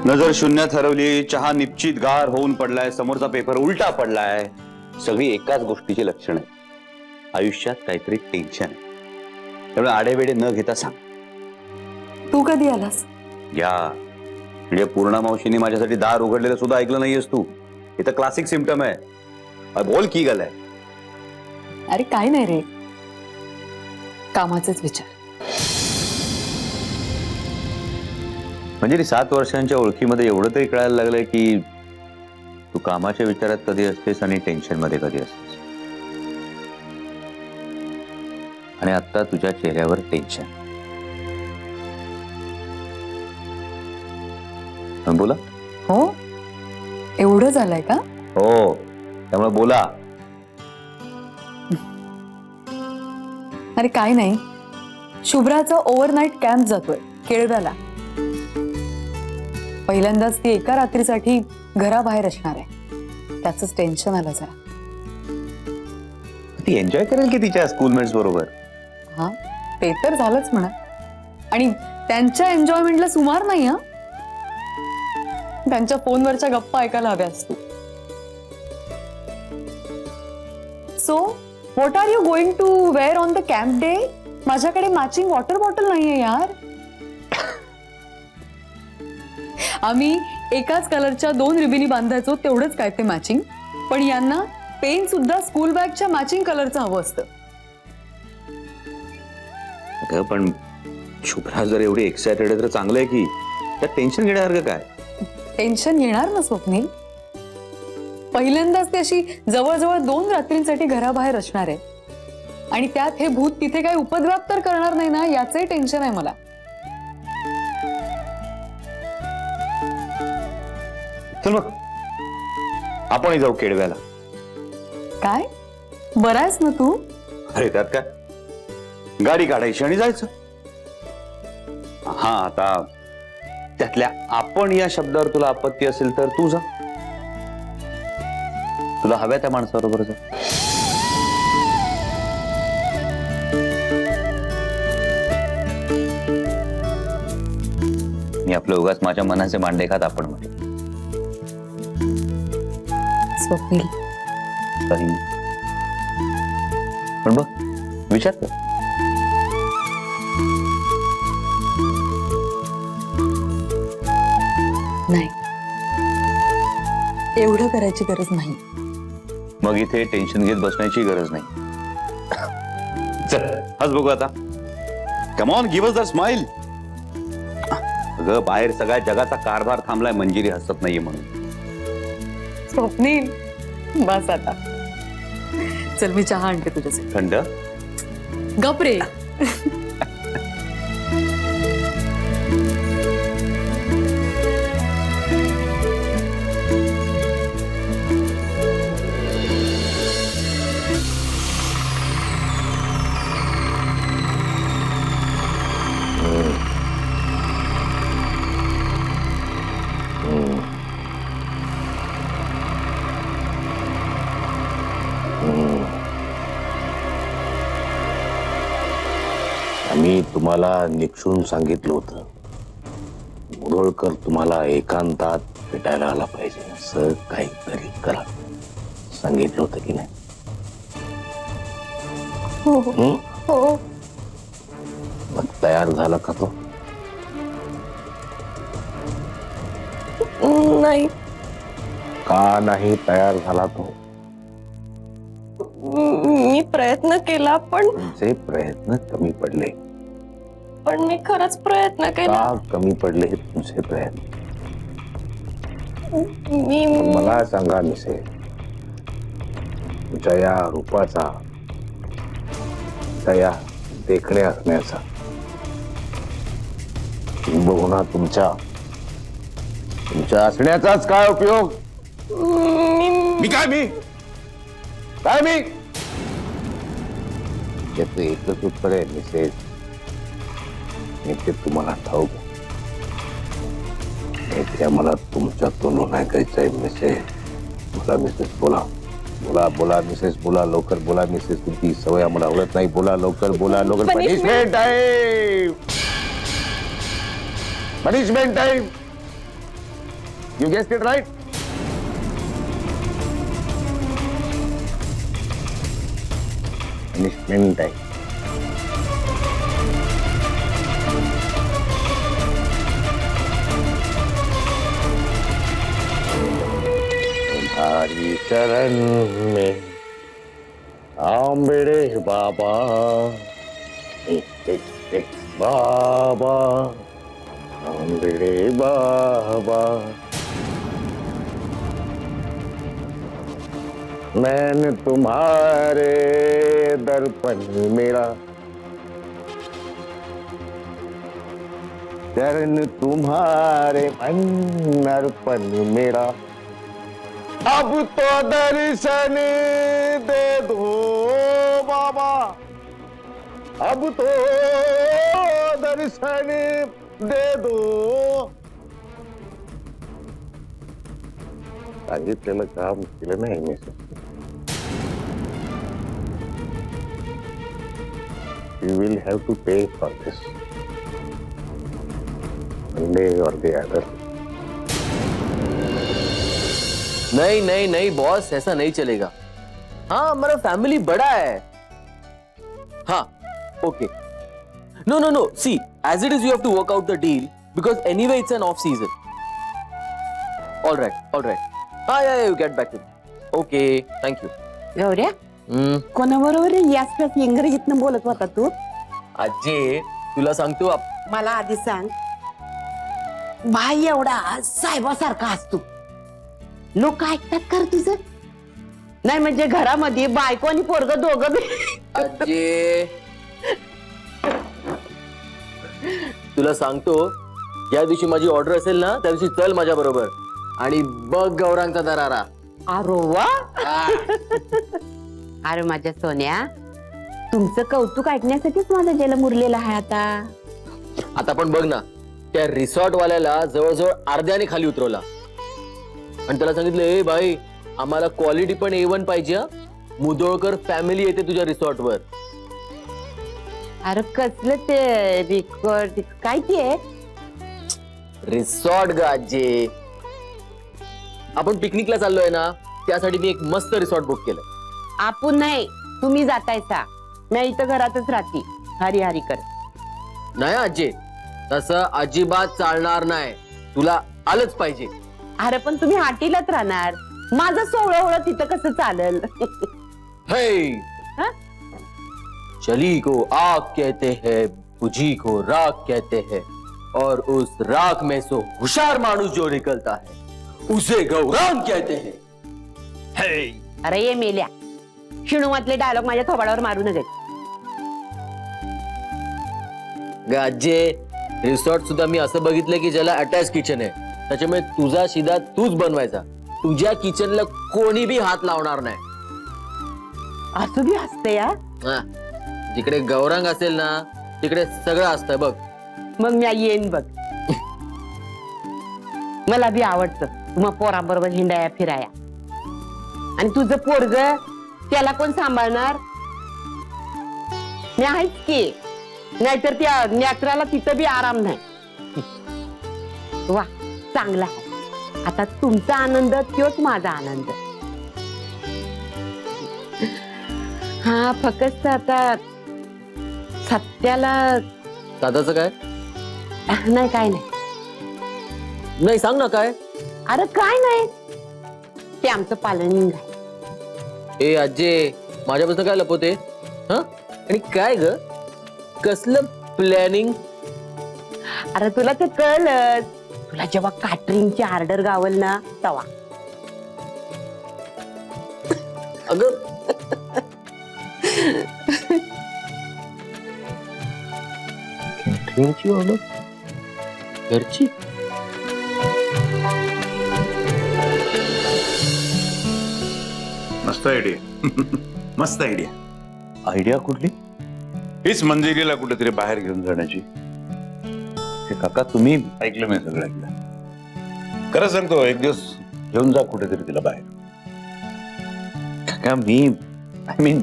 नजर शून्यात हरवली, चहा निश्चित गार होऊन पडलाय, समोरचा पेपर उलटा पडलाय, सगळी एकाच गोष्टीची लक्षण आहे. आयुष्यात काहीतरी टेन्शन आहे. त्यामुळे आडेवेडे न घेता सांग. तू कधी आलास? या म्हणजे पूर्णा मावशीने माझ्यासाठी दार उघडलेलं सुद्धा ऐकलं नाहीयेस तू. हे तर क्लासिक सिम्पटम आहे. बोल की गल आहे. अरे काय नाही रे, कामाचेच विचार. म्हणजे 7 वर्षांच्या ओळखीमध्ये एवढं तरी कळायला लागलंय की तू कामाच्या विचारात कधी असतेस आणि टेन्शन मध्ये कधी असतेस. आणि आता तुझ्या चेहऱ्यावर टेन्शन. बोला. हो, एवढं झालंय का? हो, त्यामुळे बोला. अरे काय नाही, शुभ्राचा ओव्हरनाईट कॅम्प जातोय केळव्याला. पहिल्यांदाच ती एका रात्रीसाठी घराबाहेर असणार आहे. त्याचंच टेन्शन आलं जरा. ती एन्जॉय करेल की तिच्या स्कूलमेट्स बरोबर? हा, ते तर झालंच म्हणा. आणि त्यांच्या एन्जॉयमेंटला सुमार नाही. हा, त्यांच्या फोनवरच्या गप्पा ऐकायला हव्या असतो. So what are you going to wear on the camp day? माझ्याकडे मॅचिंग वॉटर बॉटल नाहीये यार. आम्ही एकाच कलरच्या 2 रिबिनी बांधायचो, तेवढंच काय ते मॅचिंग. पण यांना पेन सुद्धा स्कूल बॅगच्या मॅचिंग कलरचं हवं असतं. पण शुभ्रा जर एवढी एक्सायटेड आहे तर चांगलं आहे की. त्यात टेन्शन घेण्यासारखं काय? टेन्शन येणार ना स्वप्नील. पहिल्यांदाच ती अशी जवळजवळ 2 रात्रींसाठी घराबाहेर असणार आहे. आणि त्यात हे भूत तिथे काही उपद्व्याप तर करणार नाही ना, याचंही टेन्शन आहे मला. चल मग आपणही जाऊ केळव्याला. काय बरं आहेस ना तू? अरे त्यात काय, गाडी काढायची आणि जायचं. हा, आता त्यातल्या आपण या शब्दावर तुला आपत्ती असेल तर तू जा. तुला हव्या त्या माणसाबरोबर जा. मी आपलं उगाच माझ्या मनाचे मांडे खात आपण मध्ये. स्वप्नील काही पण बघ, विचार कर. नाही, एवढं करायची गरज नाही. मग इथे टेन्शन घेत बसण्याची गरज नाही. चल हस बघू आता. Come on, give us the smile. अगं बाहेर सगळ्या जगाचा कारभार थांबलाय, मंजिरी हसत नाहीये म्हणून. स्वप्नील बस आता. चल मी चहा आणते तुझ्यासाठी. थंड? गप रे. मी तुम्हाला निक्षून सांगितलं होतं, मुरळकर तुम्हाला एकांतात भेटायला आला पाहिजे, असं काहीतरी करा. सांगितलं होतं की नाही? हो हो. मग तयार झाला का तो? नाही. का नाही तयार झाला तो? मी प्रयत्न केला पण. तुमचे प्रयत्न कमी पडले. पण मी खरंच प्रयत्न केला. का कमी पडले तुमचे प्रयत्न? मी मला सांगा मिसे, तुमच्या या रूपाचा, या देखणे असण्याचा किंबहुना तुमच्या असण्याचाच काय उपयोग? मी याचं एकच उत्तर आहे मिसेस, मी ते तुम्हाला ठाऊक. मला तुमच्यातून ऐकायचंय मिसेस. बोला मिसेस, बोला बोला बोला मिसेस, बोला लवकर बोला मिसेस. तुमची सवय आम्हाला आवडत नाही. बोला लवकर, बोला लवकर. Punishment time, punishment time. You guessed it right. Punishment time. तुम्हारी शरण में आंबेडे बाबा बाबा आंबेडे बाबा मैंने तुम्हारे दर्पण मेरा चरण तुम्हारे मन अर्पण मेरा अब तो दर्शन दे दो बाबा अब तो दर्शन दे दो सांगितलेलं काम केलं नाही मी You will have to pay for this one day or the other. नहीं नहीं नहीं बॉस, ऐसा नहीं चलेगा। हाँ, हमारा फैमिली बड़ा है। हाँ, okay. No no no, see, as it is you have to work out the deal because anyway it's an off season. All right, all right. हाँ, yeah, you get back to me. Okay, thank you. गौऱ्या कोणाबरोबर याच इंग्रजीतनं बोलत होता तू? आजी, तुला सांगतो मला आधी सांग, भाई एवढा साहेबासारखा असतो, लोक ऐकतात कर तुझं? नाही म्हणजे घरामध्ये बायको आणि पोरग दोघं बी आजी, तुला सांगतो, या दिवशी माझी ऑर्डर असेल ना, त्या दिवशी चल माझ्या बरोबर आणि बघ गौरांचा दरारा. अरे वा अरे माझ्या सोन्या, तुमचं कौतुक ऐकण्यासाठीच माझा जन्म उरलेला आहे आता. आता पण बघ ना, त्या रिसॉर्ट वाल्याला जवळजवळ अर्ध्याने खाली उतरवला आणि त्याला सांगितलं, ए भाई, आम्हाला क्वालिटी पण A1 पाहिजे, मुदोळकर फॅमिली येते तुझ्या रिसॉर्ट वर. अरे कसलं ते रिकॉर्ड काय ते? रिसॉर्ट ग आजी, आपण पिकनिकला चाललोय ना, त्यासाठी मी एक मस्त रिसॉर्ट बुक केलं. आपण नाही, तुम्ही जातायसा, मी इथं घरातच राहते, हरी हरी कर. नाही आजी, तसं अजिबात चालणार नाही, तुला आलंच पाहिजे. अरे पण तुम्ही हाटीलाच राहणार, माझं सोहळं तिथं कसं चालेल? हे, हा? चली को आग कहते हैं, बुझी को राख कहते हैं, और उस राख में से होशियार मानुस जो निकलता है उसे गौरांग कहते हैं. हे, अरे ये मेल्या, शिणूमातले डायलॉग माझ्या थोबाडावर मारू नये. गाजे, रिसॉर्ट सुद्धा मी असं बघितलं की ज्याला अटॅच किचन आहे, त्याच्यामुळे तुझा शिदा तूच बनवायचा, तुझ्या किचनला कोणी बी हात लावणार नाही. असं बी असतं या? हा, जिकडे गौरांग असेल ना, तिकडे सगळं असतं बघ. मग मी येईन बघ. मला बी आवडतं मग पोराबरोबर हिंडाया फिराया. आणि तुझं पोरग, त्याला कोण सांभाळणार? मी आहेच की, नाहीतर त्या नॅकराला तिथं बी आराम नाही. वा, चांगला आहे. आता तुमचा आनंद तोच माझा आनंद. हा, फक्त आता सत्याला दादाचं काय? नाही, काय नाही. नाही, सांग ना काय. अरे काय नाही, ते आमचं पालनिंग आहे. ए आजे, माझ्यापासून काय लपवते? हा, आणि काय ग, कसलं प्लॅनिंग? अरे तुला ते कळलंच, तुला जेव्हा कॅटरिंगची ऑर्डर गावल ना तवा. अगं कॅटरिंगची ऑर्डर? घरची? मस्त आयडिया. मस्त आयडिया. आयडिया कुठली? हीच मंजिरीला कुठेतरी बाहेर घेऊन जाण्याची. हे काका, तुम्ही ऐकलं मी सगळं ऐकलं. खरं सांगतो, एक दिवस घेऊन जा कुठेतरी तिला बाहेर. काका, मी आय मीन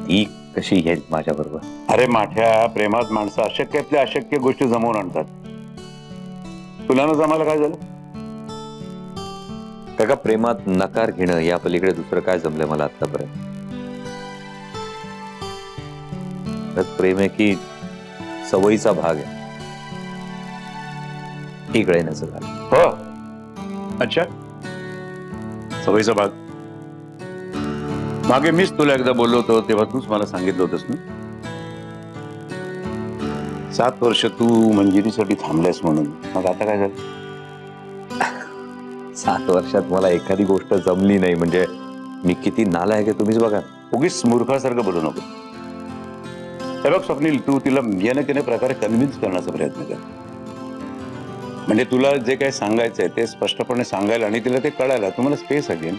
ती कशी येईल माझ्या बरोबर? अरे माठ्या, प्रेमात माणसं अशक्यातल्या अशक्य गोष्टी जमवून आणतात. तुला न जमायला काय झालं? त्या प्रेमात नकार घेणं या पलीकडे दुसरं काय जमलंय मला आतापर्यंत. प्रेम आहे की सवयीचा भाग आहे ही कळेनाच झालं. हो अच्छा सवयीचा भाग. मागे मीच तुला एकदा बोललो होतो तेव्हा तूच मला सांगितलं होतंस ना 7 वर्ष तू मंजिरीसाठी थांबल्यास म्हणून. मग आता काय झालं? 7 वर्षात मला एखादी गोष्ट जमली नाही म्हणजे मी किती नालायक आहे तुम्हीच बघा. उगीच मूर्खासारखं बोलू नको. हे बघ स्वप्नील, तू तिला याने केने प्रकारे कन्व्हिन्स करण्याचा प्रयत्न कर. म्हणजे तुला जे काही सांगायचंय ते स्पष्टपणे सांगायला आणि तिला ते कळायला तुम्हाला स्पेस अगेन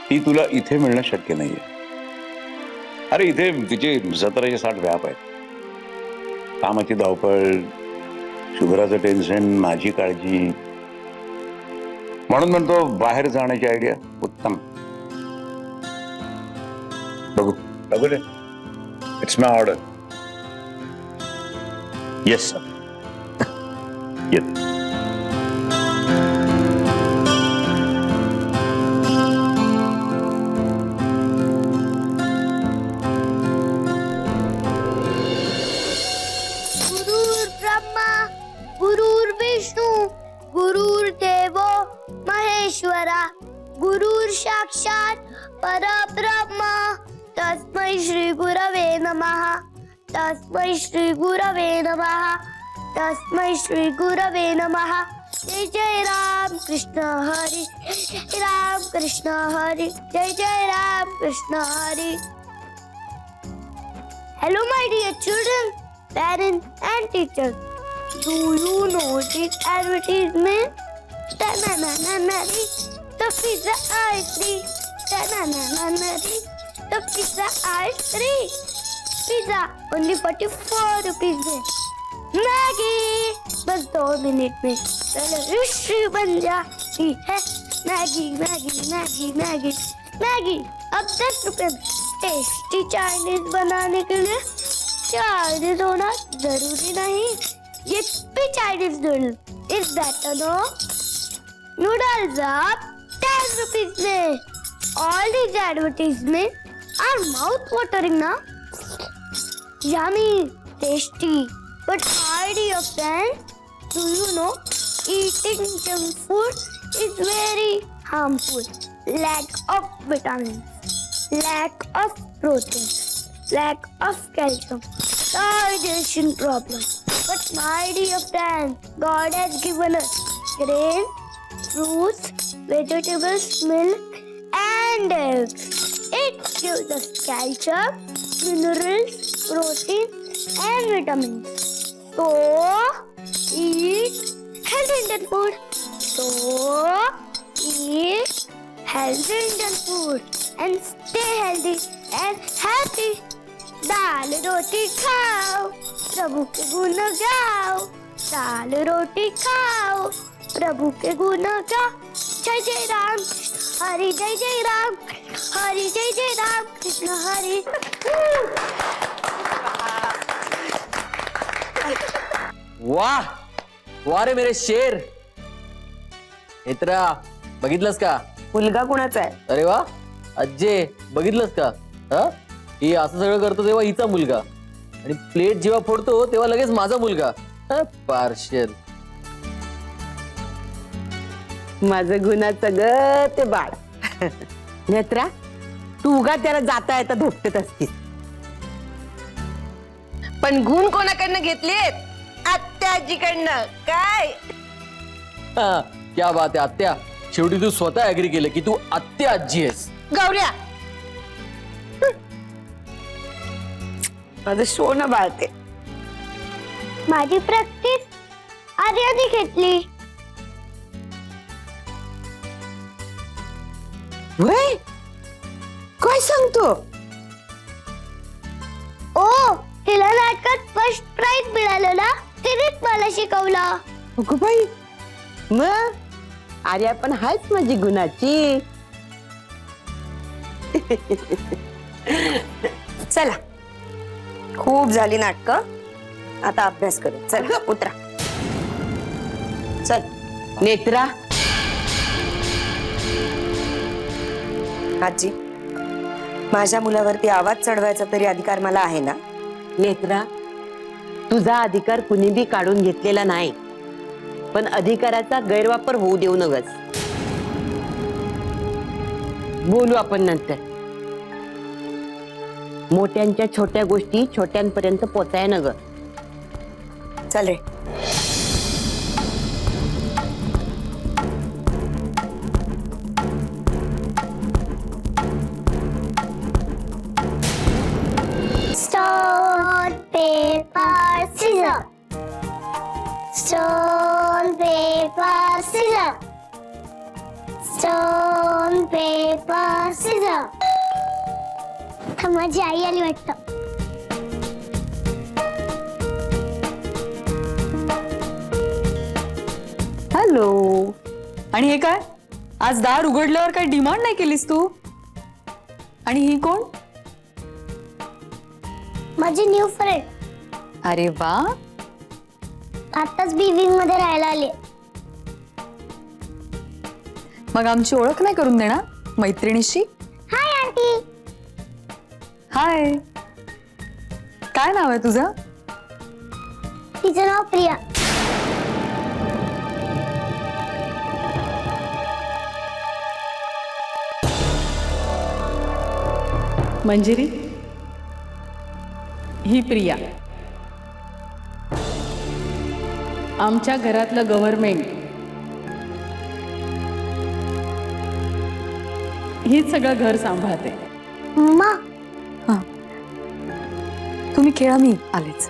ती तुला इथे मिळणं शक्य नाहीये. अरे इथे तिचे 17-60 व्याप आहेत. कामाची धावपळ, शुभ्राचं टेन्शन, माझी काळजी. म्हणून म्हणतो बाहेर जाण्याची आयडिया उत्तम. बघू दे. It's my order. Yes sir. येत. गुरुर्ब्रह्मा गुरुर्विष्णू गुरुर्देवो महेश्वरा गुरुर साक्षात परब्रह्म तस्मै श्री गुरवे नमः तस्मै श्री गुरवे नमः तस्मै श्री गुरवे नमः. जय जय राम कृष्ण हरी जय राम कृष्ण हरी जय जय Ram Krishna Hari. Hello my dear children, parents and teachers. Do you know this advertisement? Ta-na-na-na-na-ri, the pizza ice cream. Ta-na-na-na-na-ri, the pizza ice cream. Pizza only 44 rupees में. मैगी बस 2 मिनट में रेसिपी बन जाती है. Maggi Maggi Maggi Maggi Maggi अब 10 रुपए में. Tasty Chinese बनाने के लिए Chinese होना जरूरी नहीं. ये भी Chinese noodle is better no. Noodles अब 10 रुपीज में. All these advertisements are mouth watering now. Yummy, tasty. But my dear friends, do you know eating junk food is very harmful? Lack of vitamins, lack of protein, lack of calcium, digestion problem. But my dear friends, God has given us grains, fruits, vegetables, milk, and eggs. It gives us calcium, minerals, protein, and vitamins. So, eat healthy Indian food. So, eat healthy Indian food and stay healthy and happy. दाल रोटी खाओ, प्रभु के गुण गाओ. दाल रोटी खाओ, प्रभु के गुण गाओ. जय जय राम हरि जय जय राम हरि जय जय राम कृष्ण हरि. वाह वाह रे मेरे शेर. नेत्रा बघितलंस का? मुलगा कुणाचा आहे? अरे वा अज्जे बघितलंस का? हा ही असं सगळं करतो तेव्हा हिचा मुलगा आणि प्लेट जेव्हा फोडतो तेव्हा लगेच माझा मुलगा. पार्शल. माझं गुणाचं ग ते बाळ. नेत्रा तू उगा त्याला जाता येता धोपटत असतीस. पण गुण कोणाकडनं घेतलेत? आत्याजीकडनं. काय हा, क्या बात आहे आत्या. शेवटी तू स्वतः अग्री केलं की तू आत्या आजी आहेस. गौऱ्या माझं सोनं बाळते. माझी प्रॅक्टिस आर्याने घेतली. वय काय सांगतो? ओ तिला नाटकात फर्स्ट प्राइज मिळालं ना. तिनेच मला शिकवलं. अगं बाई मग आर्या पण हायच माझी गुणाची. चला खूप झाली नाटकं. आता अभ्यास करू. चला उतरा. चल नेत्रा आजी, माझ्या मुलावरती आवाज चढवायचा तरी अधिकार मला आहे ना? नेत्रा, तुझा अधिकार कुणी बी काढून घेतलेला नाही, पण अधिकाराचा गैरवापर होऊ देऊ नगस. बोलू आपण नंतर. मोठ्यांच्या छोट्या गोष्टी छोट्यांपर्यंत पोचाय न ग. चल रे. Stone, paper, scissors. Stone, paper, scissors. Stone, paper, scissors. तर माझी आई आली वाटतं. हॅलो. आणि हे काय, आज दार उघडल्यावर काही डिमांड नाही केलीस तू? आणि ही कोण? माझी न्यू फ्रेंड. अरे वा. आताच बिविंग मध्ये राहायला आली. मग आमची ओळख नाही करून देणार मैत्रिणीशी? Hi aunty. हाय. काय नाव आहे तुझं? तिचं नाव प्रिया. मंजिरी, ही प्रिया. आमच्या घरातलं गव्हर्नमेंट. हीच सगळं घर सांभाळते. मम्मा, हा, तुम्ही खेळा, मी आलेच.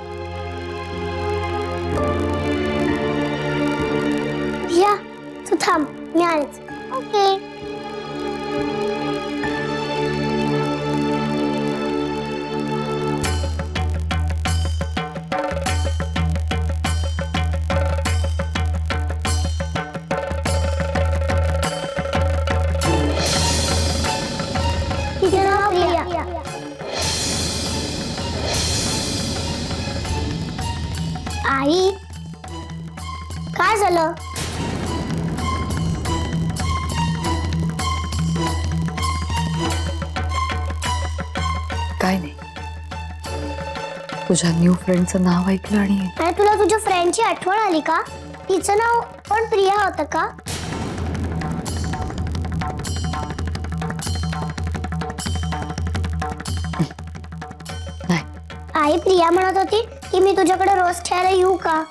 प्रिया तू थांब, मी आलेच. ओके. तिचं नाव प्रिया. आई, काय झालं? काय नाही, तुझ्या न्यू फ्रेंडचं नाव ऐकलं आणि आणि तुला तुझ्या फ्रेंडची आठवण आली का? तिचं नाव पण प्रिया होतं का? नाही. आई, प्रिया म्हणत होती की मी तुझ्याकडे रोज खेळायला येऊ का?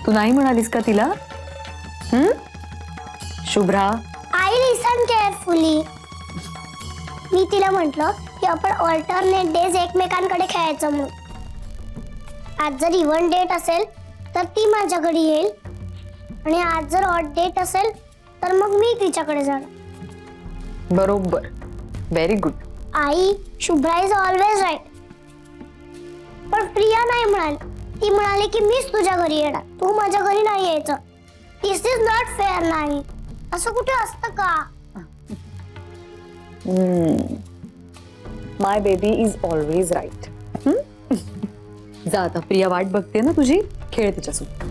तू नाही म्हणालीस का तिला? Shubhra, I listen carefully. मी तिला म्हंटल की आपण ऑल्टरनेट डेज एकमेकांकडे खेळायचं म्हणून. आज जर इव्हन डेट असेल तर ती माझ्या घरी येईल, आणि आज जर ऑड डेट असेल तर मग मी तिच्याकडे जाणार. बरोबर. Very good. आई, शुभ्रा इज ऑलवेज राईट. पण प्रिया नाही म्हणाली. ती म्हणाली की मीच तुझ्या घरी येणार, तू माझ्या घरी नाही यायचं. दिस इज नॉट फेअर. नाही, असं कुठे असतं का? माय बेबी इज ऑलवेज राईट. जा आता, प्रिया वाट बघते ना तुझी, खेळ तिच्यासोबत.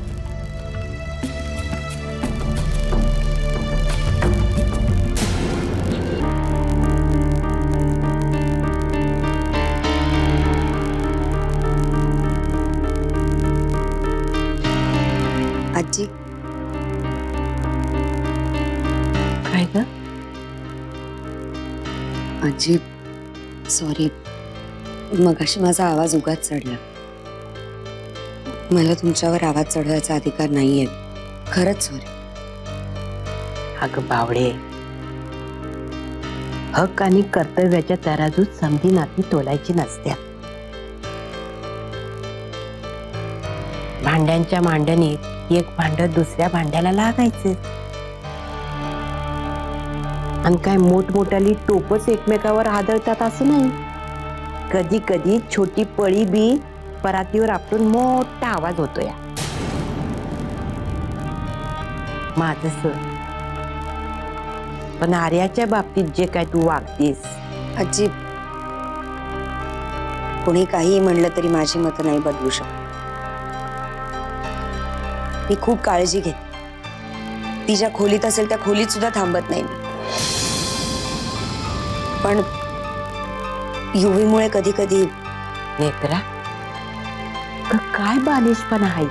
आजी, काय ग? आजी सॉरी, मगाशी माझा आवाज उगाच चढला. मला तुमच्यावर आवाज चढवायचा अधिकार नाहीये. खरंच सॉरी. अगं बावडे, हक आणि कर्तव्याच्या तराजूत समधी नाती तोलायची नसत्यात. भांड्यांच्या मांडणीत एक भांड दुसऱ्या भांड्याला लागायचं, आणि काय मोठमोठ्याली टोपच एकमेकावर आदळतात असं नाही. कधी कधी छोटी पळी बी परातीवर आपटून मोठा आवाज होतो. या माझं पण आर्याच्या बाबतीत जे काय तू वागतेस. आजी, कोणी काही म्हणलं तरी माझी मतं नाही बदलू शकत. मी खूप काळजी घेते. ती ज्या खोलीत असेल त्या खोलीत सुद्धा थांबत नाही मी. पण युवीमुळे कधी कधी नेत्रा काय बालिशपणा आहे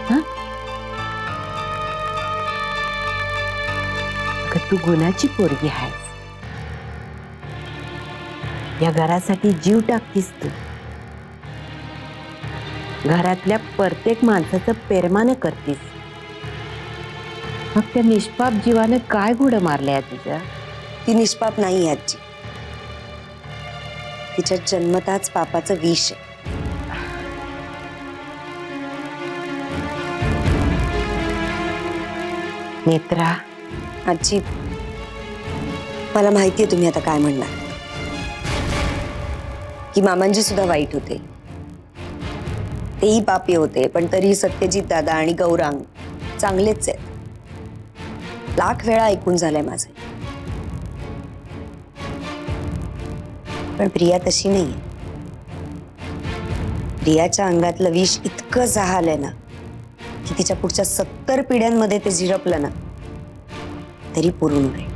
हा? अगं, तू गुणाची पोरगी आहेस. या घरासाठी जीव टाकतीस तू. घरातल्या प्रत्येक माणसाचं पेरमानं करतीस. मग त्या निष्पाप जीवाने काय घोडं मारलंय तुझ्या? ती निष्पाप नाही आजी. तिच्या जन्मताच पापाचं विष आहे. नेत्रा, आजी, मला माहितीये तुम्ही आता काय म्हणणार, की मामांजी सुद्धा वाईट होते, तेही पापी होते, पण तरीही सत्यजित दादा आणि गौरांग चांगलेच आहेत. लाख वेळा ऐकून झालंय माझं. पण प्रिया तशी नाहीये. प्रियाच्या अंगातलं विष इतकं जहालंय ना की तिच्या पुढच्या 70 पिढ्यांमध्ये ते झिरपलं ना तरी पुरून उरेल.